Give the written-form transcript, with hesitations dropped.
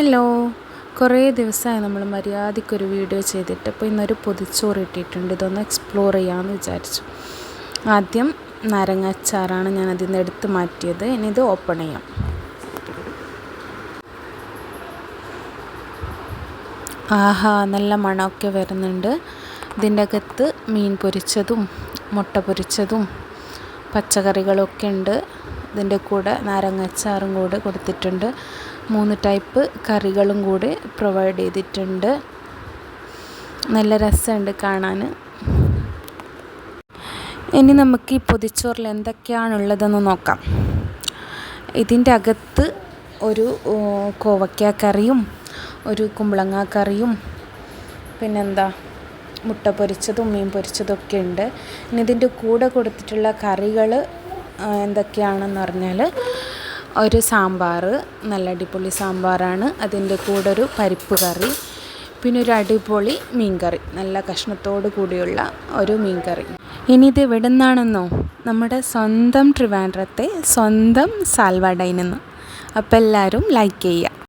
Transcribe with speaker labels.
Speaker 1: Hello, കുറേ ദിവസമായി നമ്മൾ മര്യാദയ്ക്കൊരു വീഡിയോ ചെയ്തിട്ട്. അപ്പോൾ ഇന്നൊരു പൊതിച്ചോറ് ഇട്ടിട്ടുണ്ട്. ഇതൊന്ന് എക്സ്പ്ലോർ ചെയ്യാമെന്ന് വിചാരിച്ചു. ആദ്യം നാരങ്ങ അച്ചാറാണ് ഞാൻ അതിൽ നിന്ന് എടുത്ത് മാറ്റിയത്. ഇനി ഇത് ഓപ്പൺ ചെയ്യാം. ആഹാ, നല്ല മണമൊക്കെ വരുന്നുണ്ട്. ഇതിൻ്റെ അകത്ത് മീൻ പൊരിച്ചതും മുട്ട പൊരിച്ചതും പച്ചക്കറികളൊക്കെ ഉണ്ട്. ഇതിൻ്റെ കൂടെ നാരങ്ങ അച്ചാറും കൂടെ കൊടുത്തിട്ടുണ്ട്. 3 ടൈപ്പ് കറികളും കൂടി പ്രൊവൈഡ് ചെയ്തിട്ടുണ്ട്. നല്ല രസമുണ്ട് കാണാൻ. ഇനി നമുക്ക് ഈ പൊതിച്ചോറിൽ എന്തൊക്കെയാണുള്ളതെന്ന് നോക്കാം. ഇതിൻ്റെ അകത്ത് ഒരു കോവയ്ക്ക കറിയും ഒരു കുമ്പളങ്ങ കറിയും പിന്നെന്താ മുട്ട പൊരിച്ചതും മീൻ പൊരിച്ചതൊക്കെ ഉണ്ട്. ഇനി ഇതിൻ്റെ കൂടെ കൊടുത്തിട്ടുള്ള കറികൾ എന്തൊക്കെയാണെന്ന് പറഞ്ഞാൽ ഒരു സാമ്പാർ, നല്ല അടിപൊളി സാമ്പാറാണ്. അതിൻ്റെ കൂടെ ഒരു പരിപ്പ് കറി, പിന്നെ ഒരു അടിപൊളി മീൻ കറി, നല്ല കഷ്ണത്തോട് കൂടിയുള്ള ഒരു മീൻ കറി. ഇനി ഇത് എവിടെ നിന്നാണെന്നോ? നമ്മുടെ സ്വന്തം ട്രിവാൻഡ്രത്തെ സ്വന്തം സാൽവ ഡൈനിൽ നിന്ന്. അപ്പോൾ എല്ലാവരും ലൈക്ക് ചെയ്യുക.